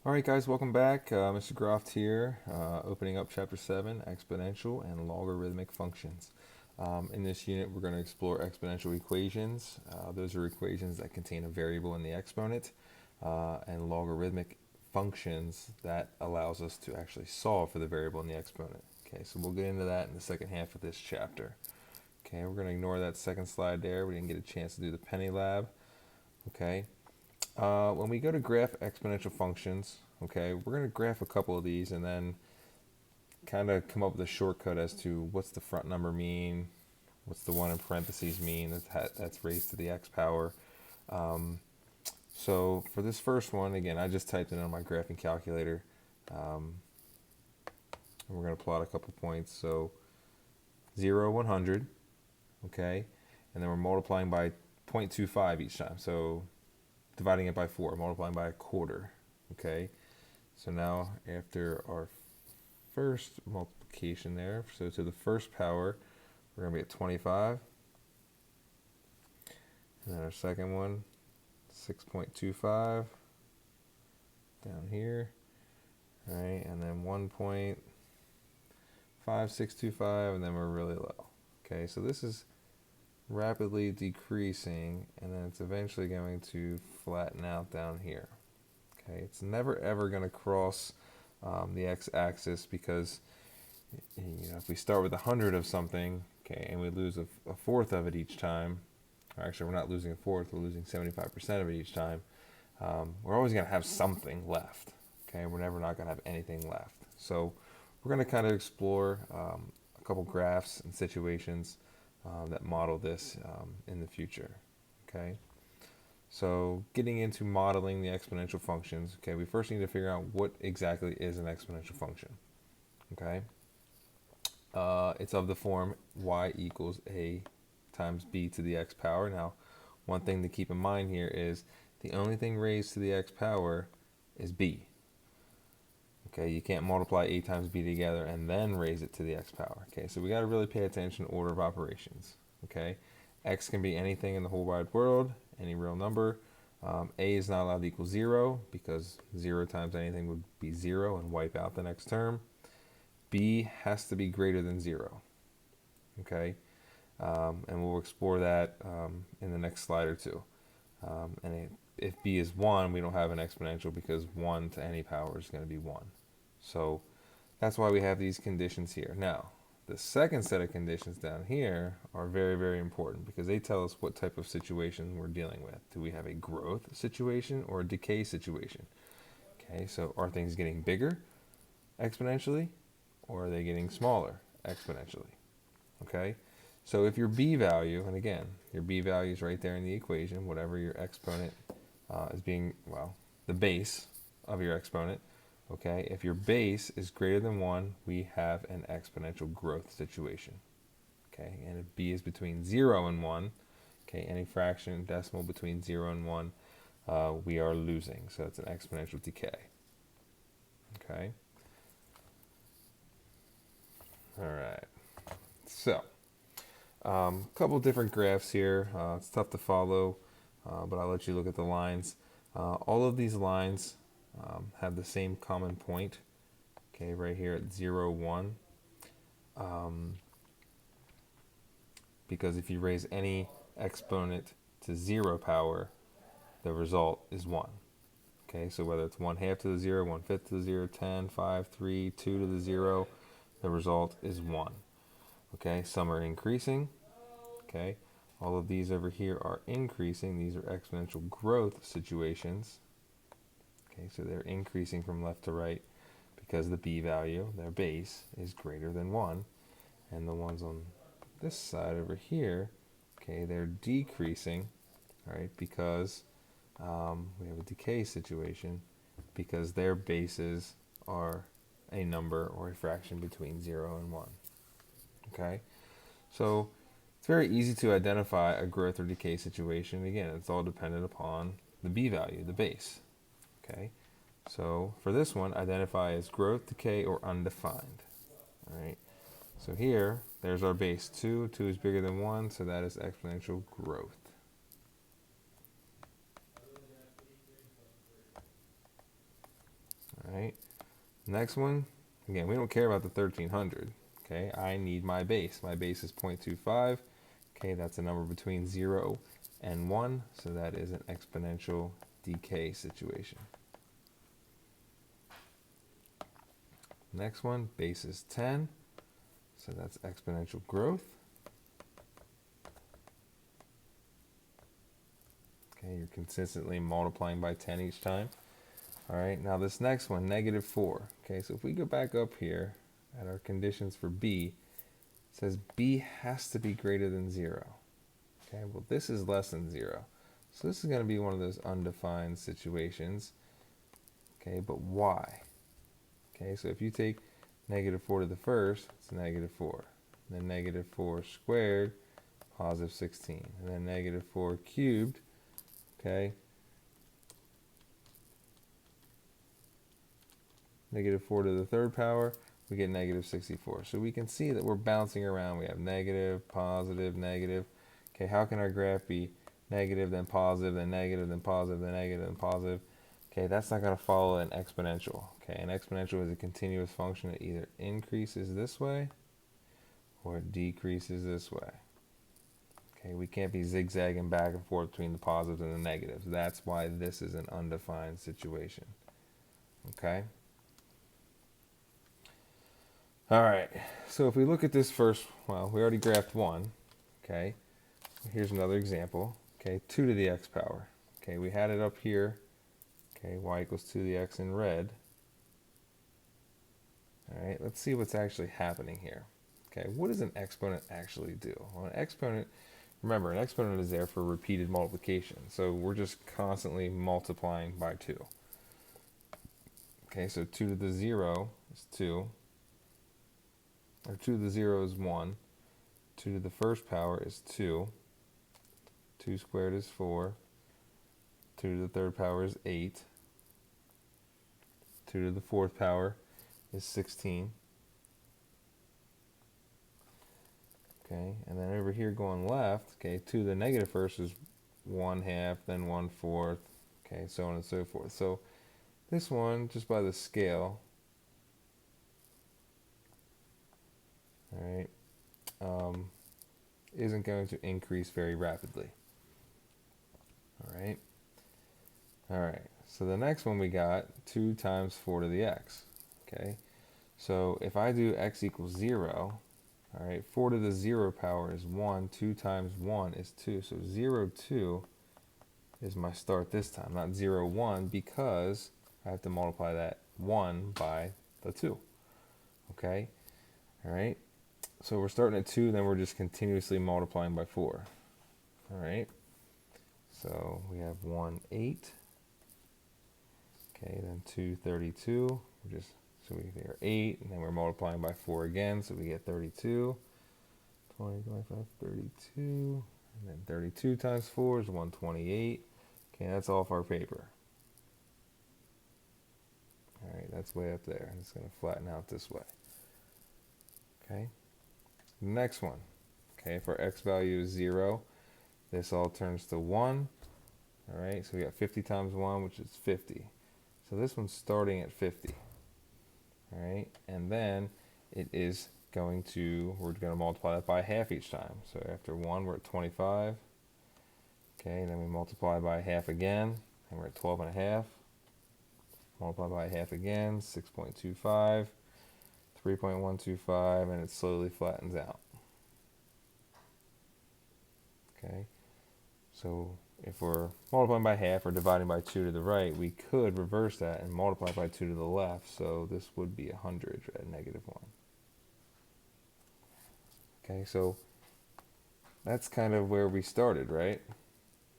All right, guys, welcome back. Mr. Groft here, opening up Chapter 7, Exponential and Logarithmic Functions. In this unit, we're going to explore exponential equations. Those are equations that contain a variable in the exponent, and logarithmic functions that allows us to actually solve for the variable in the exponent. Okay, so we'll get into that in the second half of this chapter. Okay, we're going to ignore that second slide there. We didn't get a chance to do the penny lab. Okay, when we go to graph exponential functions, okay, we're going to graph a couple of these and then kind of come up with a shortcut as to what's the front number mean, what's the one in parentheses mean that's raised to the x power. Um, so for this first one, again, I just typed it on my graphing calculator. And we're going to plot a couple points. So 0, 100, okay, and then we're multiplying by 0.25 each time. So dividing it by 4, multiplying by a quarter, okay. So now after our first multiplication there, so to the first power, we're going to be at 25. And then our second one, 6.25 down here, all right, and then 1.5625, and then we're really low. Okay, so this is rapidly decreasing, and then it's eventually going to flatten out down here. Okay, it's never ever going to cross the x-axis because if we start with 100 of something, okay, and we lose a fourth of it each time, or actually we're not losing a fourth, we're losing 75% of it each time, we're always going to have something left. Okay, we're never not going to have anything left. So we're going to kind of explore a couple graphs and situations that model this in the future. Okay. So getting into modeling the exponential functions, okay, we first need to figure out what exactly is an exponential function. Okay, it's of the form y equals a times b to the x power. Now, one thing to keep in mind here is the only thing raised to the x power is b. Okay, you can't multiply a times b together and then raise it to the x power. Okay, so we got to really pay attention to order of operations. Okay, x can be anything in the whole wide world, any real number. A is not allowed to equal 0 because 0 times anything would be 0 and wipe out the next term. B has to be greater than 0. Okay, and we'll explore that in the next slide or two. If b is 1, we don't have an exponential because 1 to any power is going to be 1. So that's why we have these conditions here. Now, the second set of conditions down here are very, very important because they tell us what type of situation we're dealing with. Do we have a growth situation or a decay situation? Okay, so are things getting bigger exponentially or are they getting smaller exponentially? Okay, so if your b value, and again, your b value is right there in the equation, whatever your exponent is being, well, the base of your exponent. Okay, if your base is greater than 1, we have an exponential growth situation. Okay, and if b is between 0 and 1, okay, any fraction decimal between 0 and 1, we are losing. So it's an exponential decay. Okay. All right. So, a couple different graphs here. It's tough to follow, but I'll let you look at the lines. All of these lines have the same common point, okay, right here at 0, 1. Because if you raise any exponent to 0 power, the result is 1. Okay, so whether it's 1/2 to the 0, 1/5 to the 0, 10, 5, 3, 2 to the 0, the result is 1. Okay, some are increasing. Okay, all of these over here are increasing. These are exponential growth situations. Okay, so they're increasing from left to right because the b value, their base, is greater than 1. And the ones on this side over here, okay, they're decreasing, all right, because we have a decay situation because their bases are a number or a fraction between 0 and 1. Okay, so it's very easy to identify a growth or decay situation. Again, it's all dependent upon the b value, the base. Okay, so for this one, identify as growth, decay, or undefined. All right, so here, there's our base 2. 2 is bigger than 1, so that is exponential growth. Next one, again, we don't care about the 1300. Okay, I need my base. My base is 0.25. Okay, that's a number between 0 and 1, so that is an exponential decay situation. Next one, base is 10, so that's exponential growth. Okay, you're consistently multiplying by 10 each time. All right, now this next one, -4. Okay, so if we go back up here at our conditions for b, it says b has to be greater than 0. Okay, well this is less than 0. So this is going to be one of those undefined situations. Okay, but why? Okay, so if you take -4 to the first, it's -4. And then -4 squared, +16. And then -4 cubed, okay, -4 to the third power, we get -64. So we can see that we're bouncing around. We have negative, positive, negative. Okay, how can our graph be negative, then positive, then negative, then positive, then negative, then positive? Okay, that's not going to follow an exponential. Okay, an exponential is a continuous function that either increases this way or it decreases this way. Okay, we can't be zigzagging back and forth between the positives and the negatives. That's why this is an undefined situation. Okay? All right, so if we look at this first, well, we already graphed one. Okay, here's another example. Okay, 2 to the x power. Okay, we had it up here. Okay, y equals 2 to the x in red. All right, let's see what's actually happening here. Okay, what does an exponent actually do? Well, an exponent, remember, an exponent is there for repeated multiplication. So we're just constantly multiplying by 2. Okay, so 2 to the 0 is 2. Or 2 to the 0 is 1. 2 to the first power is 2. 2 squared is 4. 2 to the third power is 8. 2 to the fourth power is 16. Okay, and then over here going left, okay, 2 to the negative first is 1/2, then 1/4, okay, so on and so forth. So this one, just by the scale, all right, isn't going to increase very rapidly. All right. All right. So the next one we got 2 times 4 to the x. Okay. So if I do x equals 0, all right, 4 to the 0 power is 1. 2 times 1 is 2. So 0, 2 is my start this time, not 0, 1, because I have to multiply that 1 by the 2. Okay. All right. So we're starting at 2, then we're just continuously multiplying by 4. All right. So we have 1, 8. Okay, then 2, 32. We're just, so we get 8, and then we're multiplying by 4 again, so we get 32. 20, 25, 32. And then 32 times 4 is 128. Okay, that's off our paper. All right, that's way up there. It's going to flatten out this way. Okay. Next one. Okay, if our x value is 0, this all turns to 1. All right, so we got 50 times 1, which is 50. So this one's starting at 50. All right, and then it is going to, we're going to multiply that by half each time. So after 1, we're at 25. Okay, then we multiply by half again, and we're at 12.5. Multiply by half again, 6.25, 3.125, and it slowly flattens out. Okay, so if we're multiplying by half or dividing by 2 to the right, we could reverse that and multiply by 2 to the left, so this would be 100 at -1. Okay, so that's kind of where we started, right?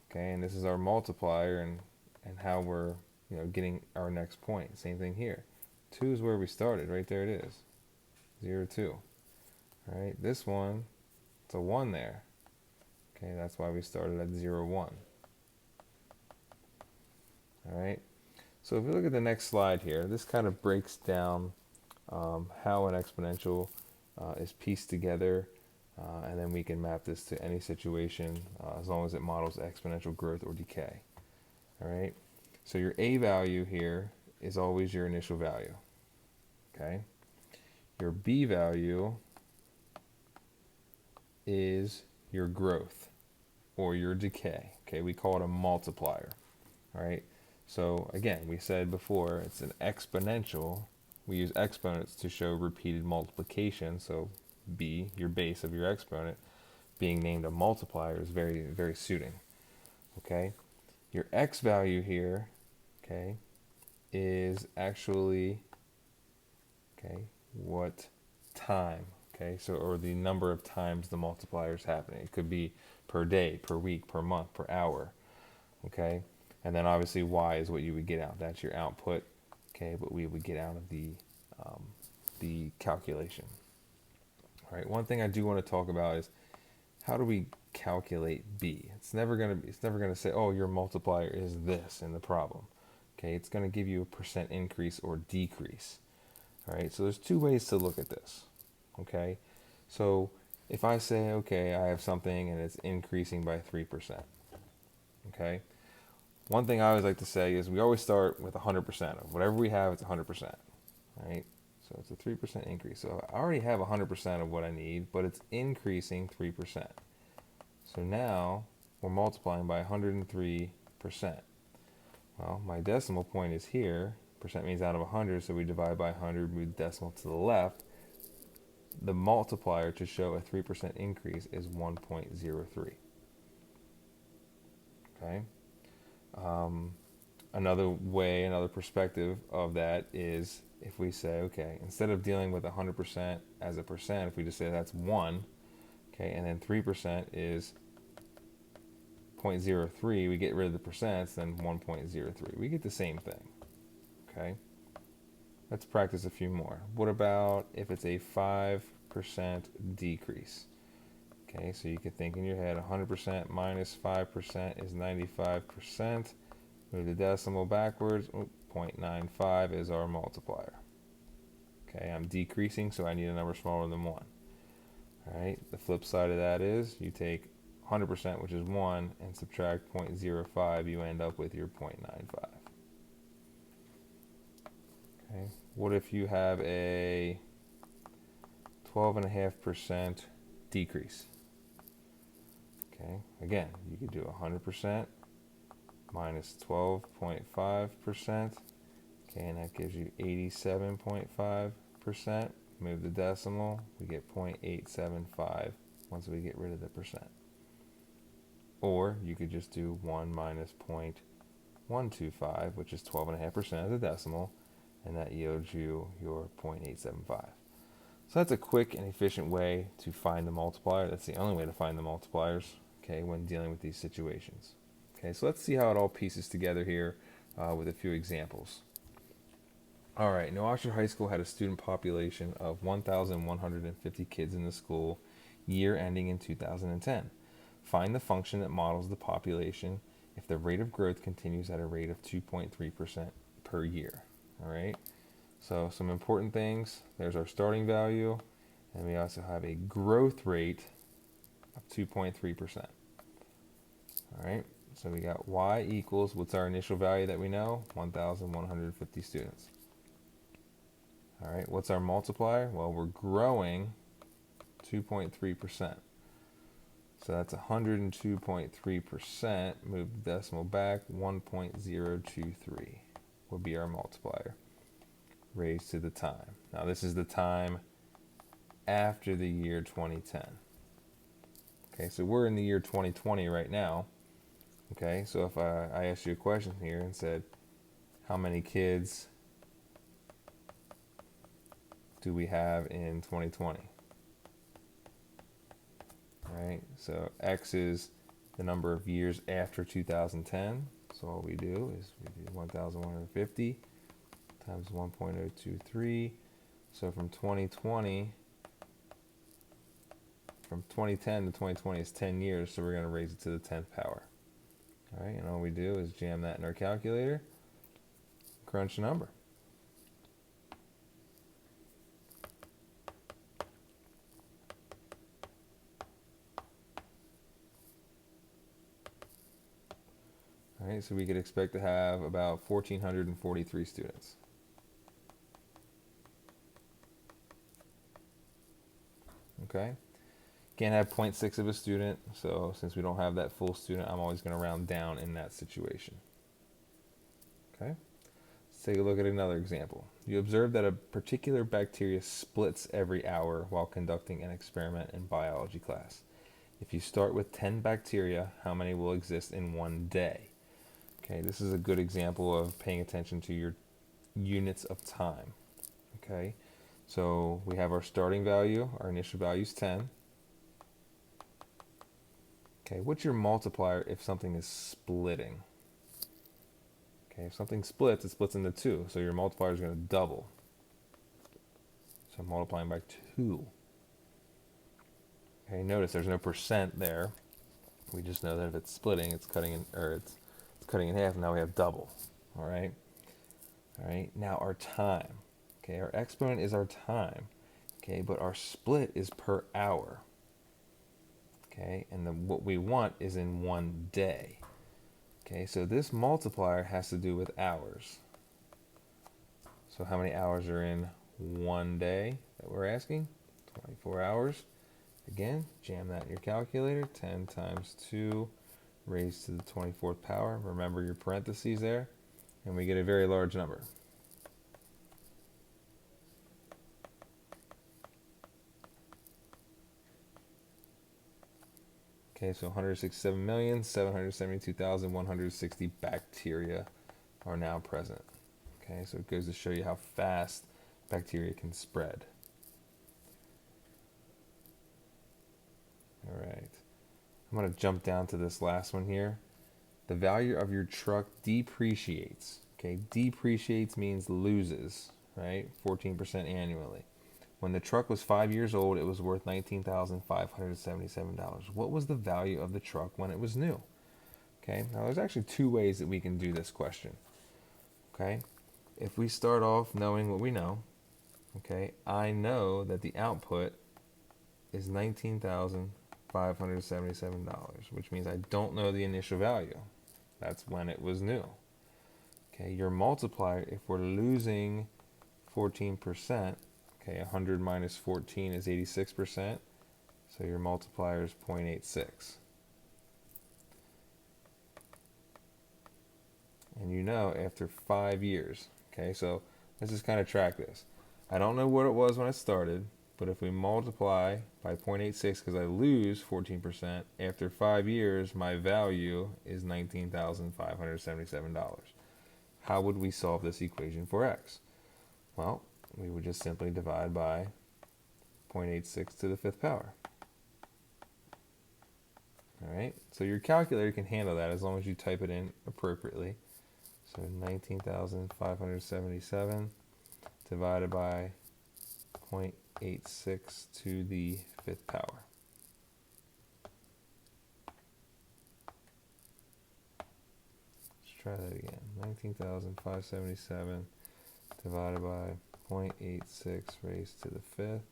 Okay, and this is our multiplier and how we're, you know, getting our next point. Same thing here. 2 is where we started, right there it is. 0, 2. All right, this one, it's a 1 there. Okay, that's why we started at 0, 1. All right, so if you look at the next slide here, this kind of breaks down how an exponential is pieced together, and then we can map this to any situation as long as it models exponential growth or decay. All right, so your a value here is always your initial value. Okay. Your B value is your growth or your decay. Okay, we call it a multiplier. All right. So again, we said before it's an exponential. We use exponents to show repeated multiplication. So B, your base of your exponent, being named a multiplier is very, very suiting. Okay. Your X value here, okay, is actually, okay, what time, okay, so, or the number of times the multiplier is happening. It could be per day, per week, per month, per hour, okay, and then obviously Y is what you would get out. That's your output, okay, what we would get out of the calculation. All right, one thing I do want to talk about is how do we calculate B? It's never gonna say, oh, your multiplier is this in the problem. Okay, it's gonna give you a percent increase or decrease. All right, so there's two ways to look at this. Okay, so if I say, okay, I have something and it's increasing by 3%. Okay, one thing I always like to say is we always start with 100% of whatever we have. It's 100%. Right, so it's a 3% increase. So I already have 100% of what I need, but it's increasing 3%. So now we're multiplying by 103%. Well, my decimal point is here. Percent means out of 100, so we divide by 100, move the decimal to the left. The multiplier to show a 3% increase is 1.03. Okay. Another way, another perspective of that is if we say, okay, instead of dealing with 100% as a percent, if we just say that's 1, okay, and then 3% is 0.03, we get rid of the percents, then 1.03. We get the same thing, okay? Let's practice a few more. What about if it's a 5% decrease? Okay, so you can think in your head 100% minus 5% is 95%. Move the decimal backwards. 0.95 is our multiplier. Okay, I'm decreasing, so I need a number smaller than 1. All right, the flip side of that is you take 100%, which is 1, and subtract 0.05, you end up with your 0.95. Okay, what if you have a 12.5% decrease? Okay, again, you could do 100% minus 12.5%. Okay, and that gives you 87.5%. Move the decimal, we get 0.875 once we get rid of the percent. Or you could just do 1 minus 0.125, which is 12.5% of the decimal, and that yields you your 0.875. So that's a quick and efficient way to find the multiplier. That's the only way to find the multipliers, okay, when dealing with these situations. Okay, so let's see how it all pieces together here with a few examples. All right, New Oxford High School had a student population of 1,150 kids in the school year ending in 2010. Find the function that models the population if the rate of growth continues at a rate of 2.3% per year. All right, so some important things. There's our starting value, and we also have a growth rate of 2.3%. All right, so we got y equals, what's our initial value that we know? 1,150 students. All right, what's our multiplier? Well, we're growing 2.3%. So that's 102.3%. Move the decimal back, 1.023 will be our multiplier raised to the time. Now this is the time after the year 2010. Okay, so we're in the year 2020 right now. Okay, so if I asked you a question here and said, how many kids do we have in 2020? Right, so X is the number of years after 2010. So all we do is we do 1,150 times 1.023. So from 2010 to 2020 is 10 years, so we're going to raise it to the 10th power. All right, and all we do is jam that in our calculator, crunch the number. All right, so we could expect to have about 1,443 students. okay? Can't have 0.6 of a student, so since we don't have that full student, I'm always going to round down in that situation, okay? Let's take a look at another example. You observe that a particular bacteria splits every hour while conducting an experiment in biology class. If you start with 10 bacteria, how many will exist in one day? Okay, this is a good example of paying attention to your units of time. Okay, so we have our starting value, our initial value is 10. Okay, what's your multiplier if something is splitting? Okay, if something splits, it splits into 2, so your multiplier is going to double. So I'm multiplying by 2. Okay, notice there's no percent there. We just know that if it's splitting, it's cutting in, or it's cutting in half. Now we have double. All right. All right. Now our time. Okay, our exponent is our time. Okay, but our split is per hour. Okay, and then what we want is in one day. Okay, so this multiplier has to do with hours. So how many hours are in one day that we're asking? 24 hours. Again, jam that in your calculator. 10 times 2 raised to the 24th power. Remember your parentheses there. And we get a very large number. Okay, so 167,772,160 bacteria are now present. Okay, so it goes to show you how fast bacteria can spread. All right, I'm going to jump down to this last one here. The value of your truck depreciates. Okay, depreciates means loses, right? 14% annually. When the truck was 5 years old, it was worth $19,577. What was the value of the truck when it was new? Okay, now there's actually two ways that we can do this question. Okay, if we start off knowing what we know, okay, I know that the output is $19,577, which means I don't know the initial value. That's when it was new. Okay, your multiplier, if we're losing 14%, okay, 100 minus 14 is 86%, so your multiplier is 0.86. And you know after 5 years, okay, so let's just kind of track this. I don't know what it was when I started, but if we multiply by 0.86 because I lose 14%, after 5 years, my value is $19,577. How would we solve this equation for x? Well, we would just simply divide by 0.86 to the 5th power. All right, so your calculator can handle that as long as you type it in appropriately. So 19,577 divided by 0.86 to the 5th power. Let's try that again. 19,577 divided by 0.86 raised to the 5th.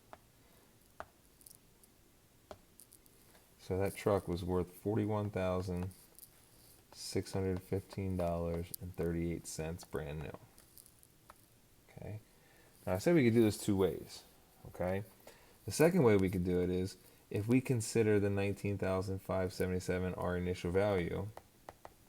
So that truck was worth $41,615.38 brand new. Okay. Now I said we could do this two ways. Okay. The second way we could do it is if we consider the 19,577 our initial value.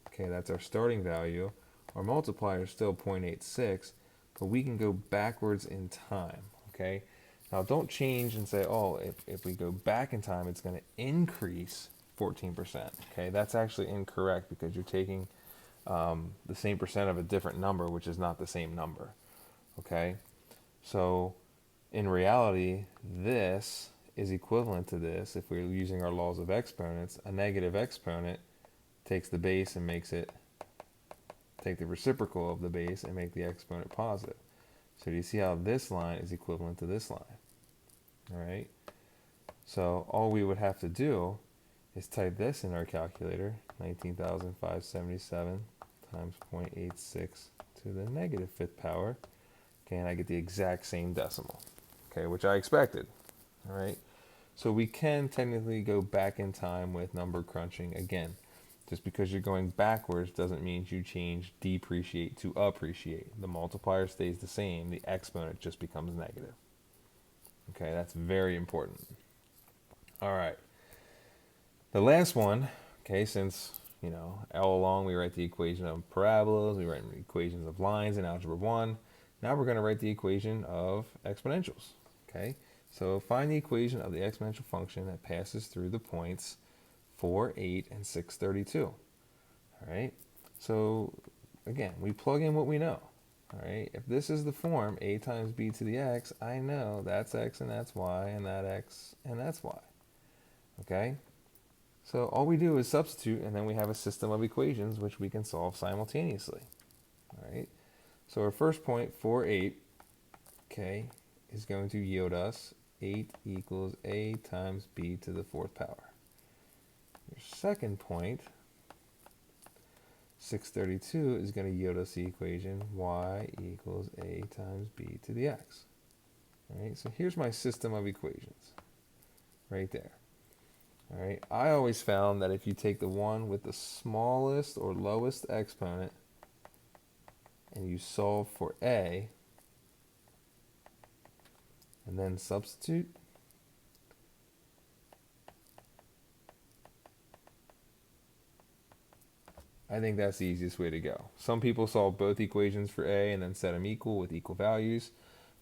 Okay, that's our starting value. Our multiplier is still 0.86, but we can go backwards in time. Okay. Now don't change and say, oh, if we go back in time, it's going to increase 14%. Okay, that's actually incorrect because you're taking the same percent of a different number, which is not the same number. Okay, so in reality, this is equivalent to this. If we're using our laws of exponents, a negative exponent takes the base and makes it take the reciprocal of the base and make the exponent positive. So do you see how this line is equivalent to this line? All right. So all we would have to do is type this in our calculator, 19,577 times 0.86 to the negative 5th power. Okay, and I get the exact same decimal, okay, which I expected. All right. So we can technically go back in time with number crunching again. Just because you're going backwards doesn't mean you change depreciate to appreciate. The multiplier stays the same. The exponent just becomes negative. Okay, that's very important. All right. The last one, okay, since, all along we write the equation of parabolas, we write the equations of lines in Algebra 1. Now we're going to write the equation of exponentials, okay? So find the equation of the exponential function that passes through the points 4, 8, and 632. All right? So again, we plug in what we know. All right? If this is the form a times b to the x, I know that's x and that's y and that x and that's y. Okay? So all we do is substitute, and then we have a system of equations which we can solve simultaneously. All right? So our first point, 4, 8, okay, is going to yield us 8 equals a times b to the 4th power. Your second point, 632, is going to yield us the equation y equals a times b to the x. All right, so here's my system of equations right there. All right, I always found that if you take the one with the smallest or lowest exponent and you solve for a and then substitute, I think that's the easiest way to go. Some people solve both equations for a and then set them equal with equal values.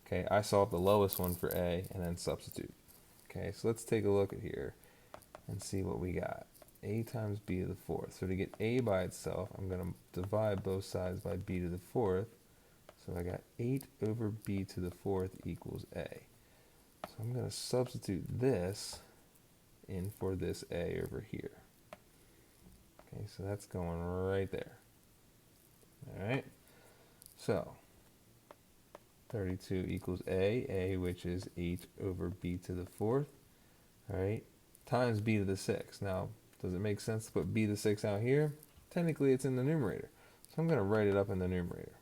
Okay, I solved the lowest one for a and then substitute. Okay, so let's take a look at here and see what we got. A times b to the 4th. So to get a by itself, I'm going to divide both sides by b to the 4th. So I got 8 over b to the 4th equals a. So I'm going to substitute this in for this a over here. Okay, so that's going right there. All right, so 32 equals a, which is 8 over b to the 4th, all right, times b to the 6th. Now, does it make sense to put b to the 6th out here? Technically, it's in the numerator, so I'm going to write it up in the numerator.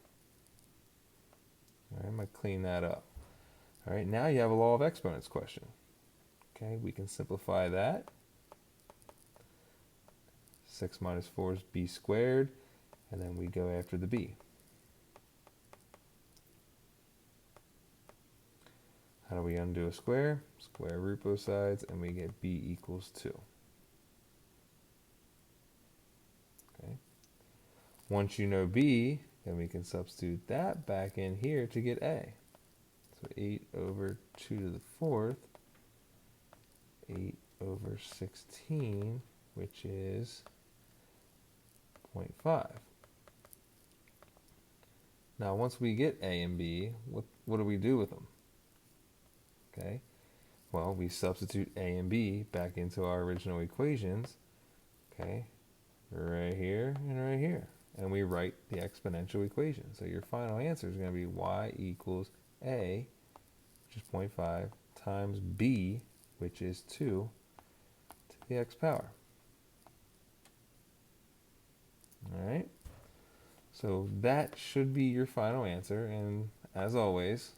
All right, I'm going to clean that up. All right, now you have a law of exponents question. Okay, we can simplify that. 6 minus 4 is b squared, and then we go after the b. How do we undo a square? Square root both sides, and we get b equals 2. Okay. Once you know b, then we can substitute that back in here to get a. So 8 over 2 to the 4th, 8 over 16, which is 0.5. Now, once we get a and b, what do we do with them? Okay, well, we substitute a and b back into our original equations, okay, right here and right here, and we write the exponential equation. So your final answer is going to be y equals a, which is 0.5, times b, which is 2, to the x power. All right, so that should be your final answer, and as always,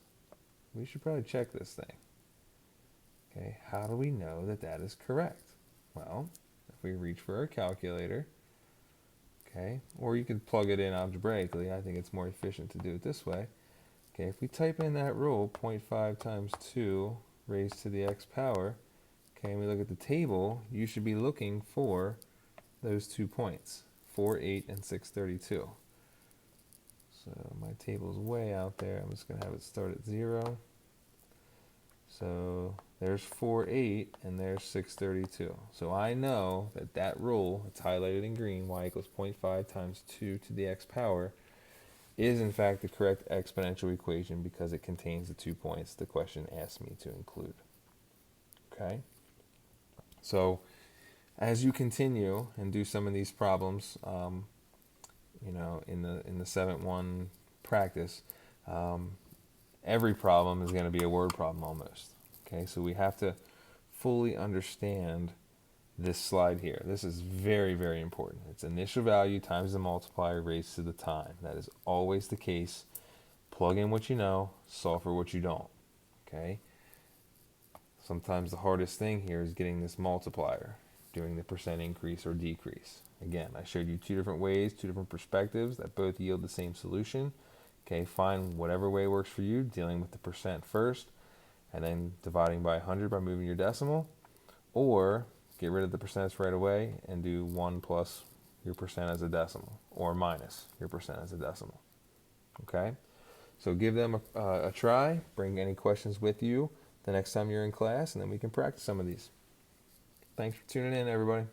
we should probably check this thing. Okay, how do we know that that is correct? Well, if we reach for our calculator, okay, or you could plug it in algebraically. I think it's more efficient to do it this way. Okay, if we type in that rule, 0.5 times 2 raised to the x power, okay, and we look at the table, you should be looking for those 2 points, 4, 8, and 632. So my table's way out there. I'm just going to have it start at 0. So there's 4, 8, and there's 632. So I know that that rule, it's highlighted in green, y equals 0.5 times 2 to the x power, is in fact the correct exponential equation because it contains the 2 points the question asked me to include. Okay? So as you continue and do some of these problems, in the 7-1 practice, every problem is going to be a word problem almost. Okay, so we have to fully understand this slide here. This is very, very important. It's initial value times the multiplier raised to the time. That is always the case. Plug in what you know, solve for what you don't. Okay. Sometimes the hardest thing here is getting this multiplier, doing the percent increase or decrease. Again, I showed you 2 different ways, 2 different perspectives that both yield the same solution. Okay, find whatever way works for you, dealing with the percent first, and then dividing by 100 by moving your decimal, or get rid of the percents right away and do 1 plus your percent as a decimal, or minus your percent as a decimal. Okay? So give them a try. Bring any questions with you the next time you're in class, and then we can practice some of these. Thanks for tuning in, everybody.